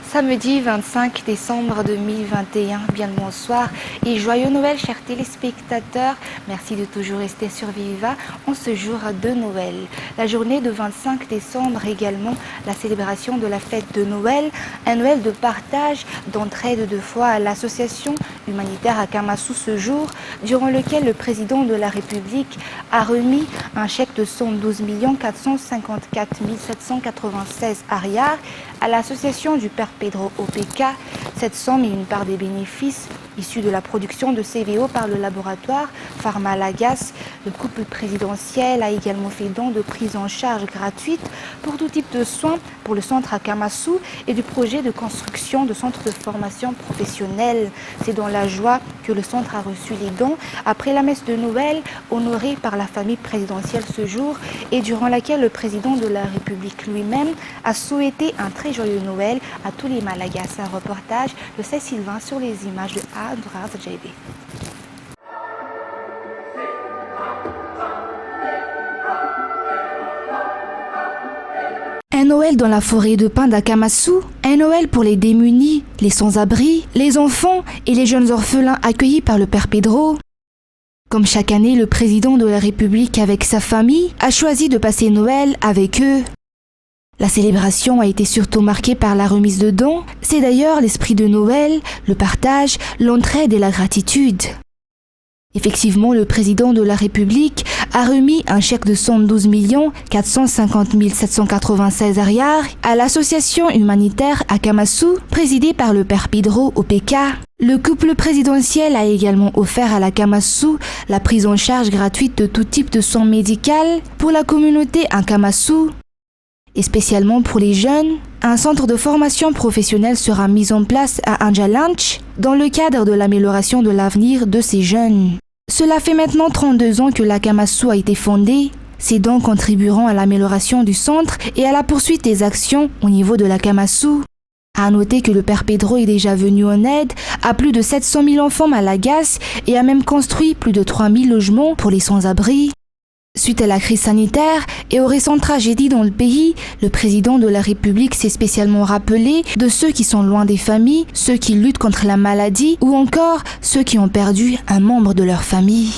Samedi 25 décembre 2021, bien le bonsoir et joyeux Noël chers téléspectateurs. Merci de toujours rester sur Viva en ce jour de Noël. La journée de 25 décembre également, la célébration de la fête de Noël, un Noël de partage, d'entraide de foi à l'association humanitaire à Kamassou ce jour, durant lequel le président de la République a remis un chèque de 112 454 796 ariars à l'association du Père Pedro OPK. Cette somme est une part des bénéfices issus de la production de CVO par le laboratoire Pharmalagas. Le couple présidentiel a également fait don de prise en charge gratuite pour tout type de soins pour le centre à Kamassou et du projet de construction de centres de formation professionnelle. C'est dans la joie que le centre a reçu les dons après la messe de Noël honorée par la famille présidentielle ce jour et durant laquelle le président de la République lui-même a souhaité un très joyeux Noël à tous les Malagas. Un reportage de Cécile Sylvain sur les images de Adras JB. Un Noël dans la forêt de pins d'Akamassou, un Noël pour les démunis, les sans-abri, les enfants et les jeunes orphelins accueillis par le Père Pedro. Comme chaque année, le président de la République avec sa famille a choisi de passer Noël avec eux. La célébration a été surtout marquée par la remise de dons. C'est d'ailleurs l'esprit de Noël, le partage, l'entraide et la gratitude. Effectivement, le président de la République a remis un chèque de 112 450 796 ariars à l'association humanitaire à Kamassou, présidée par le Père Pedro OPK. Le couple présidentiel a également offert à la Kamassou la prise en charge gratuite de tout type de soins médicaux pour la communauté à Kamassou. Et spécialement pour les jeunes, un centre de formation professionnelle sera mis en place à Anjalanch dans le cadre de l'amélioration de l'avenir de ces jeunes. Cela fait maintenant 32 ans que la Kamassou a été fondée. Ces dons contribueront à l'amélioration du centre et à la poursuite des actions au niveau de la Kamassou. À noter que le Père Pedro est déjà venu en aide à plus de 700 000 enfants malagas et a même construit plus de 3 000 logements pour les sans-abri. Suite à la crise sanitaire et aux récentes tragédies dans le pays, le président de la République s'est spécialement rappelé de ceux qui sont loin des familles, ceux qui luttent contre la maladie ou encore ceux qui ont perdu un membre de leur famille.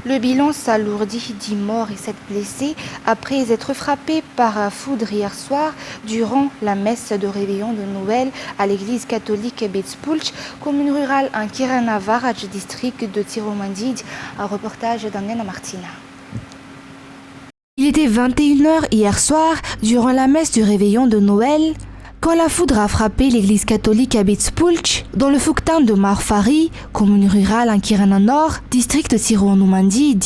Le bilan s'alourdit, 10 morts et 7 blessés après être frappés par foudre hier soir durant la messe de réveillon de Noël à l'église catholique Betspulch, commune rurale en Kiranavaraj, district de Tiromandid. Un reportage d'Anena Martina. Il était 21h hier soir durant la messe du réveillon de Noël quand la foudre a frappé l'église catholique à Betspulch, dans le Fouctin de Marfari, commune rurale en Kirana Nord, district de Tiromandid.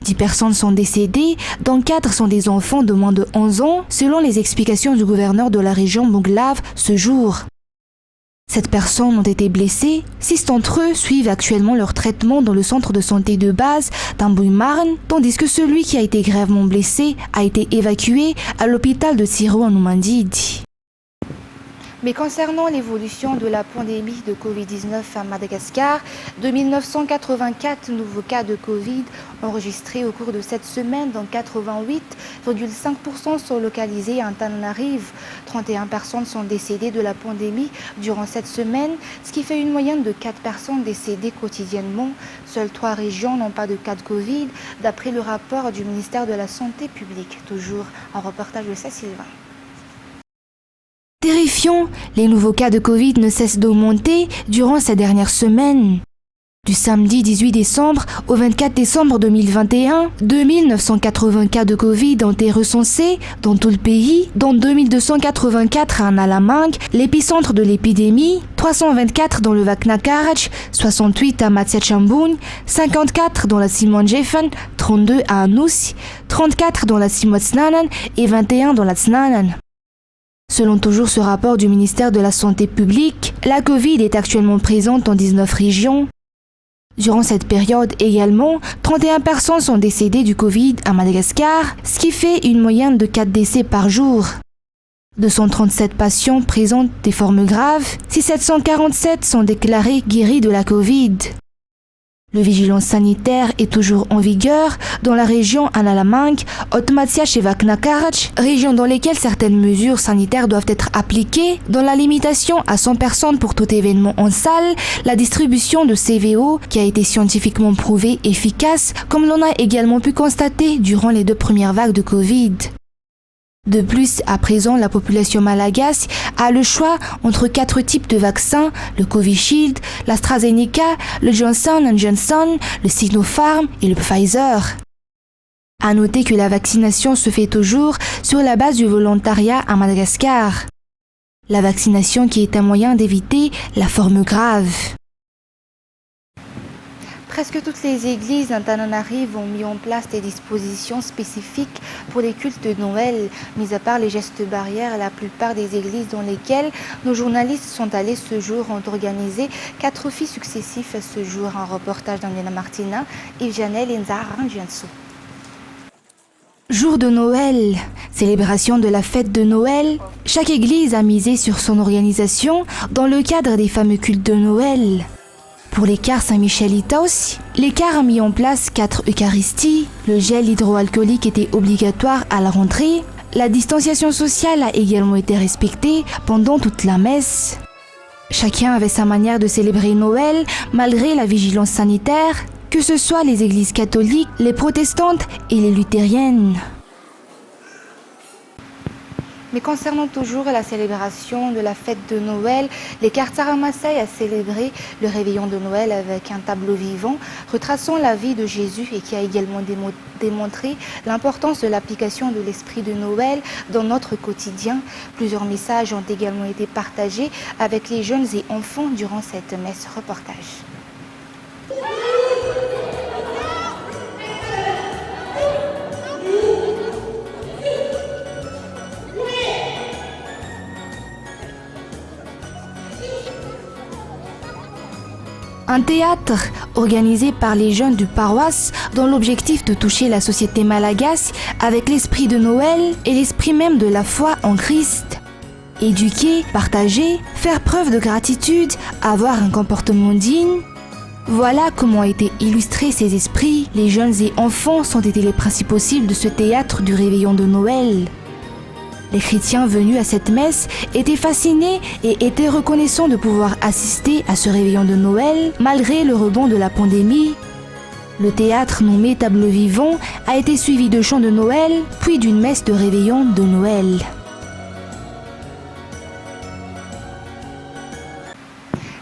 10 personnes sont décédées, dont 4 sont des enfants de moins de 11 ans, selon les explications du gouverneur de la région Monglav ce jour. 7 personnes ont été blessées, 6 d'entre eux suivent actuellement leur traitement dans le centre de santé de base d'Ambouy-Marne, tandis que celui qui a été grièvement blessé a été évacué à l'hôpital de Tiromandid. Mais concernant l'évolution de la pandémie de Covid-19 à Madagascar, 2984 nouveaux cas de Covid enregistrés au cours de cette semaine, dont 88,5% sont localisés à Antananarive. 31 personnes sont décédées de la pandémie durant cette semaine, ce qui fait une moyenne de 4 personnes décédées quotidiennement. Seules 3 régions n'ont pas de cas de Covid, d'après le rapport du ministère de la Santé publique. Toujours un reportage de Cécile Sylvain. Terrifiant, les nouveaux cas de Covid ne cessent d'augmenter durant ces dernières semaines. Du samedi 18 décembre au 24 décembre 2021, 2980 cas de Covid ont été recensés dans tout le pays, dont 2284 à Nalamangue, l'épicentre de l'épidémie, 324 dans le Vaknakarach, 68 à Matsiachambun, 54 dans la Simonjefen, 32 à Anoussi, 34 dans la Simotsnanan et 21 dans la Tsnanan. Selon toujours ce rapport du ministère de la Santé publique, la Covid est actuellement présente dans 19 régions. Durant cette période également, 31 personnes sont décédées du Covid à Madagascar, ce qui fait une moyenne de 4 décès par jour. 237 patients présentent des formes graves, 747 sont déclarés guéris de la Covid. Le vigilance sanitaire est toujours en vigueur dans la région Analamang, Otmatia chez Vaknakarach, région dans laquelle certaines mesures sanitaires doivent être appliquées, dont la limitation à 100 personnes pour tout événement en salle, la distribution de CVO qui a été scientifiquement prouvée efficace, comme l'on a également pu constater durant les 2 premières vagues de Covid. De plus, à présent, la population malagasy a le choix entre 4 types de vaccins, le Covishield, l'AstraZeneca, le Johnson & Johnson, le Sinopharm et le Pfizer. À noter que la vaccination se fait toujours sur la base du volontariat à Madagascar. La vaccination qui est un moyen d'éviter la forme grave. Presque toutes les églises d'Antananarivo ont mis en place des dispositions spécifiques pour les cultes de Noël. Mis à part les gestes barrières, la plupart des églises dans lesquelles nos journalistes sont allés ce jour ont organisé 4 offices successifs ce jour. Un reportage d'Angela Martina, Yves Janel et Nzara Ranjianso. Jour de Noël, célébration de la fête de Noël, chaque église a misé sur son organisation dans le cadre des fameux cultes de Noël. Pour l'écart Saint-Michelita aussi, l'écart a mis en place 4 Eucharisties, le gel hydroalcoolique était obligatoire à la rentrée, la distanciation sociale a également été respectée pendant toute la messe. Chacun avait sa manière de célébrer Noël malgré la vigilance sanitaire, que ce soit les églises catholiques, les protestantes et les luthériennes. Mais concernant toujours la célébration de la fête de Noël, les Kartaramasai a célébré le réveillon de Noël avec un tableau vivant retraçant la vie de Jésus et qui a également démontré l'importance de l'application de l'esprit de Noël dans notre quotidien. Plusieurs messages ont également été partagés avec les jeunes et enfants durant cette messe. Reportage. Un théâtre organisé par les jeunes du paroisse dans l'objectif de toucher la société malagasy avec l'esprit de Noël et l'esprit même de la foi en Christ. Éduquer, partager, faire preuve de gratitude, avoir un comportement digne. Voilà comment ont été illustrés ces esprits. Les jeunes et enfants sont été les principaux cibles de ce théâtre du réveillon de Noël. Les chrétiens venus à cette messe étaient fascinés et étaient reconnaissants de pouvoir assister à ce réveillon de Noël malgré le rebond de la pandémie. Le théâtre nommé Tableau vivant a été suivi de chants de Noël, puis d'une messe de réveillon de Noël.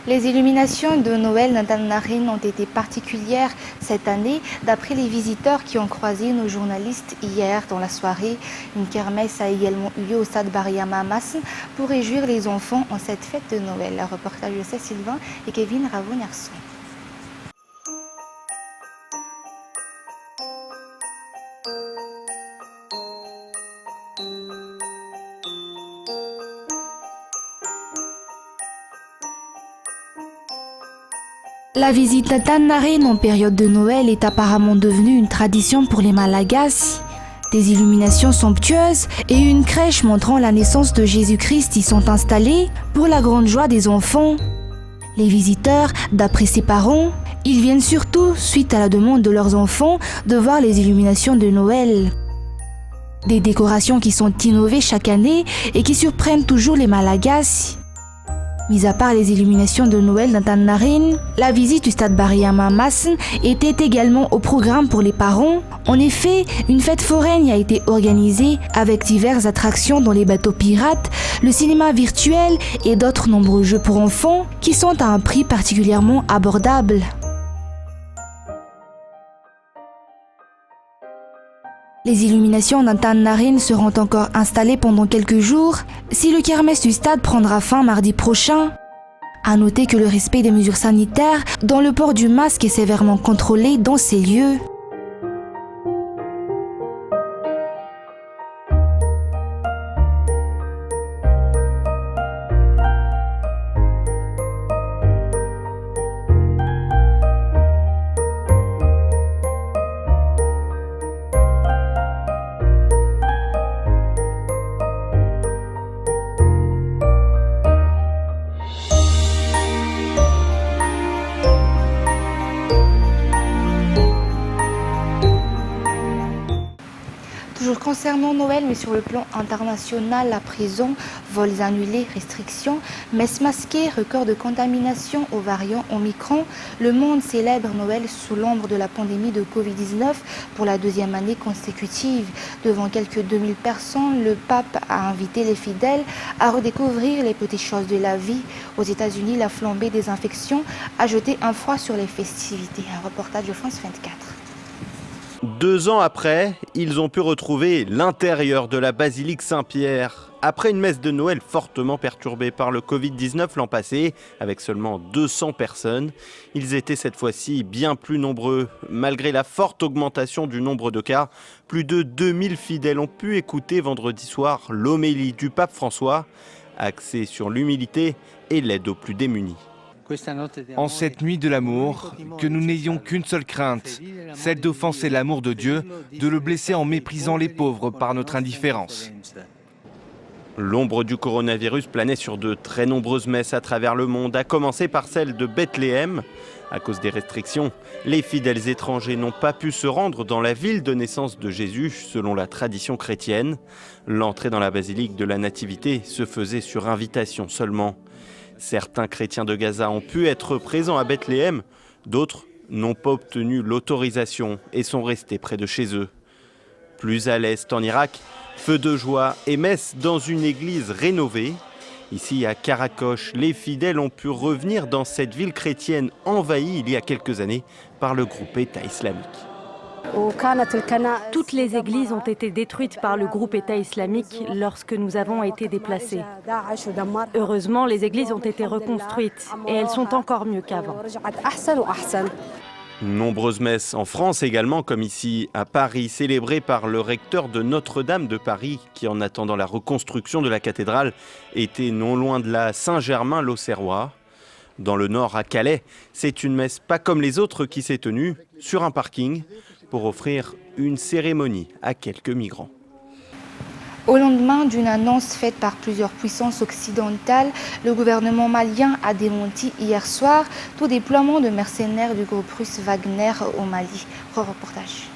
Les illuminations de Noël d'Antananarivo ont été particulières cette année, d'après les visiteurs qui ont croisé nos journalistes hier dans la soirée. Une kermesse a également eu lieu au stade Bariama Massen pour réjouir les enfants en cette fête de Noël. Un reportage de Cécile Sylvain et Kevin Ravon-Nerson. La visite d'Antananarivo en période de Noël est apparemment devenue une tradition pour les Malagasy. Des illuminations somptueuses et une crèche montrant la naissance de Jésus-Christ y sont installées pour la grande joie des enfants. Les visiteurs, d'après ses parents, ils viennent surtout, suite à la demande de leurs enfants, de voir les illuminations de Noël. Des décorations qui sont innovées chaque année et qui surprennent toujours les Malagasy. Mis à part les illuminations de Noël d'Antananarivo, la visite du stade Bariama Massen était également au programme pour les parents. En effet, une fête foraine a été organisée avec diverses attractions dont les bateaux pirates, le cinéma virtuel et d'autres nombreux jeux pour enfants qui sont à un prix particulièrement abordable. Les illuminations d'Antananarivo seront encore installées pendant quelques jours si le kermesse du stade prendra fin mardi prochain. À noter que le respect des mesures sanitaires dans le port du masque est sévèrement contrôlé dans ces lieux. Concernant Noël, mais sur le plan international, la prison, vols annulés, restrictions, messes masquées, record de contamination au variant Omicron, le monde célèbre Noël sous l'ombre de la pandémie de Covid-19 pour la deuxième année consécutive. Devant quelques 2000 personnes, le pape a invité les fidèles à redécouvrir les petites choses de la vie. Aux États-Unis, la flambée des infections a jeté un froid sur les festivités. Un reportage de France 24. 2 ans après, ils ont pu retrouver l'intérieur de la basilique Saint-Pierre. Après une messe de Noël fortement perturbée par le Covid-19 l'an passé, avec seulement 200 personnes, ils étaient cette fois-ci bien plus nombreux. Malgré la forte augmentation du nombre de cas, plus de 2000 fidèles ont pu écouter vendredi soir l'homélie du pape François, axée sur l'humilité et l'aide aux plus démunis. En cette nuit de l'amour, que nous n'ayons qu'une seule crainte, celle d'offenser l'amour de Dieu, de le blesser en méprisant les pauvres par notre indifférence. L'ombre du coronavirus planait sur de très nombreuses messes à travers le monde, à commencer par celle de Bethléem. À cause des restrictions, les fidèles étrangers n'ont pas pu se rendre dans la ville de naissance de Jésus, selon la tradition chrétienne. L'entrée dans la basilique de la Nativité se faisait sur invitation seulement. Certains chrétiens de Gaza ont pu être présents à Bethléem, d'autres n'ont pas obtenu l'autorisation et sont restés près de chez eux. Plus à l'est, en Irak, feu de joie et messe dans une église rénovée. Ici, à Karakosh, les fidèles ont pu revenir dans cette ville chrétienne envahie il y a quelques années par le groupe État islamique. Toutes les églises ont été détruites par le groupe État islamique lorsque nous avons été déplacés. Heureusement, les églises ont été reconstruites et elles sont encore mieux qu'avant. Nombreuses messes en France également, comme ici à Paris, célébrées par le recteur de Notre-Dame de Paris, qui en attendant la reconstruction de la cathédrale, était non loin de là Saint-Germain-l'Auxerrois. Dans le nord, à Calais, c'est une messe pas comme les autres qui s'est tenue sur un parking pour offrir une cérémonie à quelques migrants. Au lendemain d'une annonce faite par plusieurs puissances occidentales, le gouvernement malien a démenti hier soir tout déploiement de mercenaires du groupe russe Wagner au Mali. Reportage.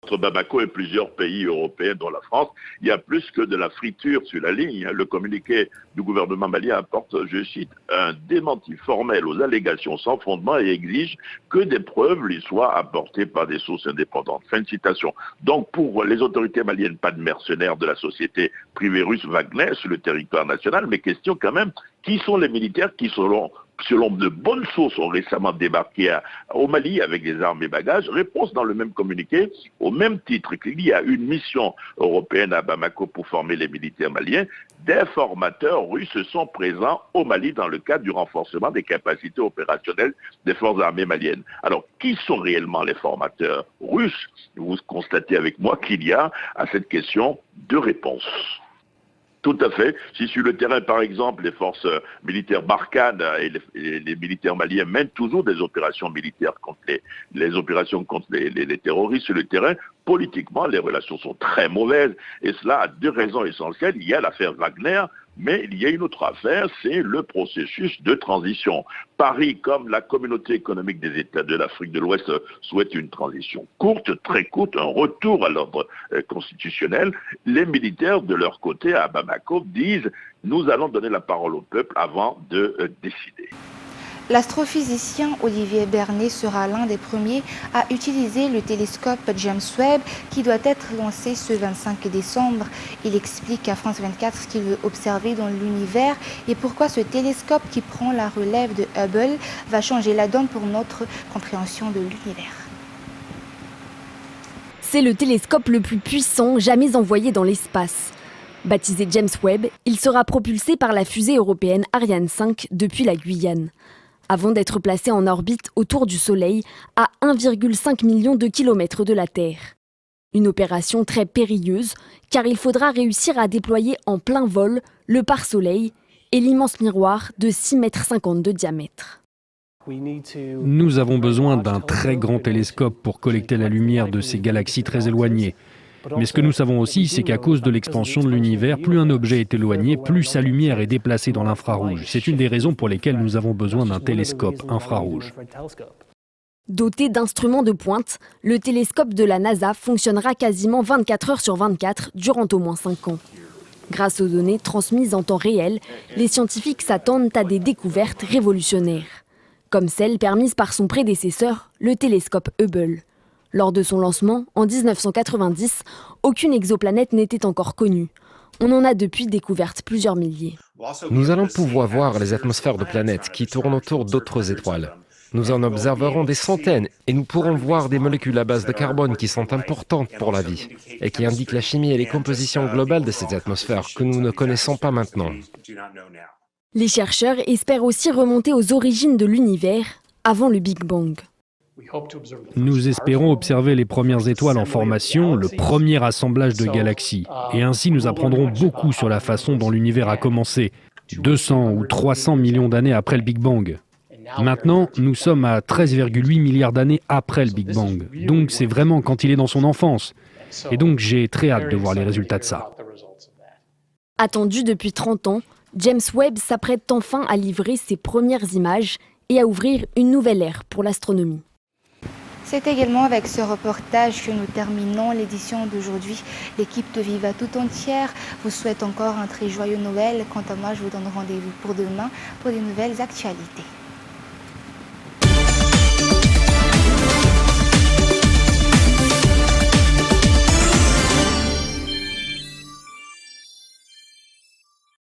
Entre Bamako et plusieurs pays européens, dont la France, il y a plus que de la friture sur la ligne. Le communiqué du gouvernement malien apporte, je cite, un démenti formel aux allégations sans fondement et exige que des preuves lui soient apportées par des sources indépendantes. Fin de citation. Donc pour les autorités maliennes, pas de mercenaires de la société privée russe Wagner sur le territoire national, mais question quand même, qui sont les militaires qui selon de bonnes sources, ont récemment débarqué au Mali avec des armes et bagages. Réponse dans le même communiqué, au même titre qu'il y a une mission européenne à Bamako pour former les militaires maliens. Des formateurs russes sont présents au Mali dans le cadre du renforcement des capacités opérationnelles des forces armées maliennes. Alors, qui sont réellement les formateurs russes? Vous constatez avec moi qu'il y a à cette question deux réponses. Tout à fait. Si sur le terrain, par exemple, les forces militaires Barkhane et les militaires maliens mènent toujours des opérations militaires contre les opérations contre les terroristes sur le terrain, politiquement, les relations sont très mauvaises. Et cela a deux raisons essentielles. Il y a l'affaire Wagner, mais il y a une autre affaire, c'est le processus de transition. Paris, comme la communauté économique des États de l'Afrique de l'Ouest, souhaite une transition courte, très courte, un retour à l'ordre constitutionnel. Les militaires, de leur côté, à Bamako, disent « nous allons donner la parole au peuple avant de décider ». L'astrophysicien Olivier Bernet sera l'un des premiers à utiliser le télescope James Webb qui doit être lancé ce 25 décembre. Il explique à France 24 ce qu'il veut observer dans l'univers et pourquoi ce télescope qui prend la relève de Hubble va changer la donne pour notre compréhension de l'univers. C'est le télescope le plus puissant jamais envoyé dans l'espace. Baptisé James Webb, il sera propulsé par la fusée européenne Ariane 5 depuis la Guyane, avant d'être placé en orbite autour du Soleil à 1,5 million de kilomètres de la Terre. Une opération très périlleuse car il faudra réussir à déployer en plein vol le pare-soleil et l'immense miroir de 6,50 mètres de diamètre. Nous avons besoin d'un très grand télescope pour collecter la lumière de ces galaxies très éloignées. Mais ce que nous savons aussi, c'est qu'à cause de l'expansion de l'univers, plus un objet est éloigné, plus sa lumière est déplacée dans l'infrarouge. C'est une des raisons pour lesquelles nous avons besoin d'un télescope infrarouge. Doté d'instruments de pointe, le télescope de la NASA fonctionnera quasiment 24 heures sur 24 durant au moins 5 ans. Grâce aux données transmises en temps réel, les scientifiques s'attendent à des découvertes révolutionnaires, comme celle permise par son prédécesseur, le télescope Hubble. Lors de son lancement, en 1990, aucune exoplanète n'était encore connue. On en a depuis découvert plusieurs milliers. Nous allons pouvoir voir les atmosphères de planètes qui tournent autour d'autres étoiles. Nous en observerons des centaines et nous pourrons voir des molécules à base de carbone qui sont importantes pour la vie et qui indiquent la chimie et les compositions globales de ces atmosphères que nous ne connaissons pas maintenant. Les chercheurs espèrent aussi remonter aux origines de l'univers avant le Big Bang. Nous espérons observer les premières étoiles en formation, le premier assemblage de galaxies. Et ainsi nous apprendrons beaucoup sur la façon dont l'univers a commencé, 200 ou 300 millions d'années après le Big Bang. Maintenant, nous sommes à 13,8 milliards d'années après le Big Bang. Donc c'est vraiment quand il est dans son enfance. Et donc j'ai très hâte de voir les résultats de ça. Attendu depuis 30 ans, James Webb s'apprête enfin à livrer ses premières images et à ouvrir une nouvelle ère pour l'astronomie. C'est également avec ce reportage que nous terminons l'édition d'aujourd'hui. L'équipe de Viva tout entière vous souhaite encore un très joyeux Noël. Quant à moi, je vous donne rendez-vous pour demain pour des nouvelles actualités.